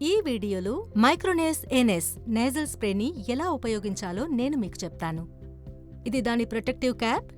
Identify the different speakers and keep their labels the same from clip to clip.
Speaker 1: ఈ వీడియోలో మైక్రోనేస్ NS nasal స్ప్రేని ఎలా ఉపయోగించాలో నేను మీకు చెప్తాను. ఇది దాని protective cap,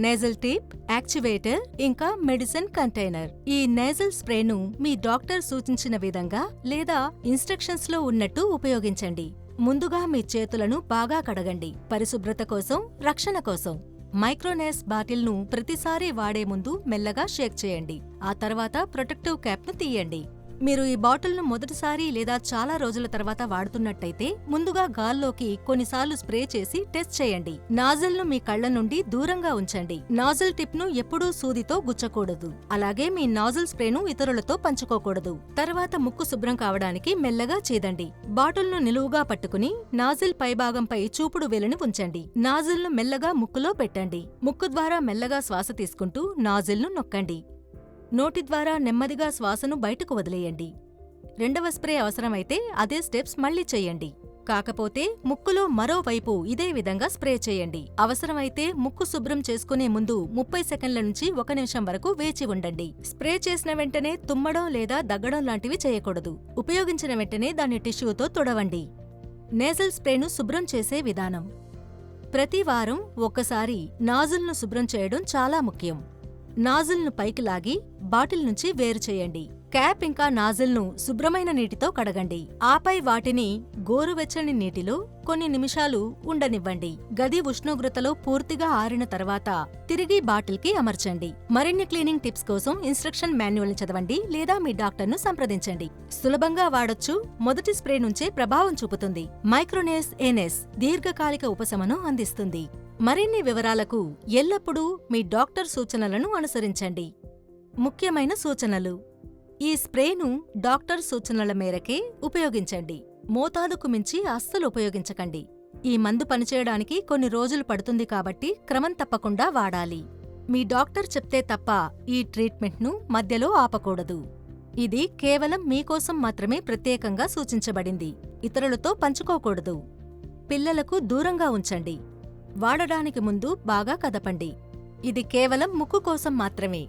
Speaker 1: nasal tip, actuator ఇంకా మెడిసిన్ కంటైనర్. ఈ నేజల్ స్ప్రేను మీ డాక్టర్ సూచించిన విధంగా లేదా ఇన్స్ట్రక్షన్స్లో ఉన్నట్టు ఉపయోగించండి. ముందుగా మీ చేతులను బాగా కడగండి, పరిశుభ్రత కోసం, రక్షణ కోసం. మైక్రోనేస్ బాటిల్ను ప్రతిసారి వాడే ముందు మెల్లగా షేక్ చేయండి. ఆ తర్వాత ప్రొటెక్టివ్ క్యాప్ను తీయండి. మీరు ఈ బాటిల్ను మొదటిసారి లేదా చాలా రోజుల తర్వాత వాడుతున్నట్టయితే ముందుగా గాల్లోకి కొన్నిసార్లు స్ప్రే చేసి టెస్ట్ చేయండి. నాజిల్ను మీ కళ్ల నుండి దూరంగా ఉంచండి. నాజిల్ టిప్ను ఎప్పుడూ సూదితో గుచ్చకూడదు. అలాగే మీ నాజిల్ స్ప్రేను ఇతరులతో పంచుకోకూడదు. తర్వాత ముక్కు శుభ్రం కావడానికి మెల్లగా చీదండి. బాటిల్ను నిలువుగా పట్టుకుని నాజిల్ పైభాగంపై చూపుడు వేలుని ఉంచండి. నాజిల్ను మెల్లగా ముక్కులో పెట్టండి. ముక్కు ద్వారా మెల్లగా శ్వాస తీసుకుంటూ నాజిల్ను నొక్కండి. నోటి ద్వారా నెమ్మదిగా శ్వాసను బయటకు వదిలేయండి. రెండవ స్ప్రే అవసరమైతే అదే స్టెప్స్ మళ్లీ చేయండి. కాకపోతే ముక్కులో మరోవైపు ఇదే విధంగా స్ప్రే చేయండి. అవసరమైతే ముక్కు శుభ్రం చేసుకునే ముందు 30 సెకండ్ల నుంచి 1 నిమిషం వరకు వేచి ఉండండి. స్ప్రే చేసిన వెంటనే తుమ్మడం లేదా దగ్గడం లాంటివి చేయకూడదు. ఉపయోగించిన వెంటనే దాన్ని టిష్యూతో తుడవండి. నేజల్ స్ప్రేను శుభ్రం చేసే విధానం: ప్రతి వారం ఒక్కసారి నాజిల్ను శుభ్రం చేయడం చాలా ముఖ్యం. నాజిల్ను పైకి లాగి బాటిల్ నుంచి వేరు చేయండి. క్యాప్ ఇంకా నాజిల్ను శుభ్రమైన నీటితో కడగండి. ఆపై వాటిని గోరువెచ్చని నీటిలో కొన్ని నిమిషాలు ఉండనివ్వండి. గది ఉష్ణోగ్రతలో పూర్తిగా ఆరిన తర్వాత తిరిగి బాటిల్కి అమర్చండి. మరిన్ని క్లీనింగ్ టిప్స్ కోసం ఇన్స్ట్రక్షన్ మాన్యువల్ని చదవండి లేదా మీ డాక్టర్ను సంప్రదించండి. సులభంగా వాడొచ్చు, మొదటి స్ప్రే నుంచే ప్రభావం చూపుతుంది. మైక్రోనేస్ ఎన్ఎస్ దీర్ఘకాలిక ఉపశమనం అందిస్తుంది. మరిన్ని వివరాలకు ఎల్లప్పుడూ మీ డాక్టర్ సూచనలను అనుసరించండి. ముఖ్యమైన సూచనలు: ఈ స్ప్రేను డాక్టర్ సూచనల మేరకే ఉపయోగించండి. మోతాదుకు మించి అస్సలు ఉపయోగించకండి. ఈ మందు పనిచేయడానికి కొన్ని రోజులు పడుతుంది కాబట్టి క్రమం తప్పకుండా వాడాలి. మీ డాక్టర్ చెప్తే తప్ప ఈ ట్రీట్మెంట్ను మధ్యలో ఆపకూడదు. ఇది కేవలం మీకోసం మాత్రమే ప్రత్యేకంగా సూచించబడింది. ఇతరులతో పంచుకోకూడదు. పిల్లలకు దూరంగా ఉంచండి. వాడడానికి ముందు బాగా కదపండి. ఇది కేవలం ముక్కు కోసం మాత్రమే.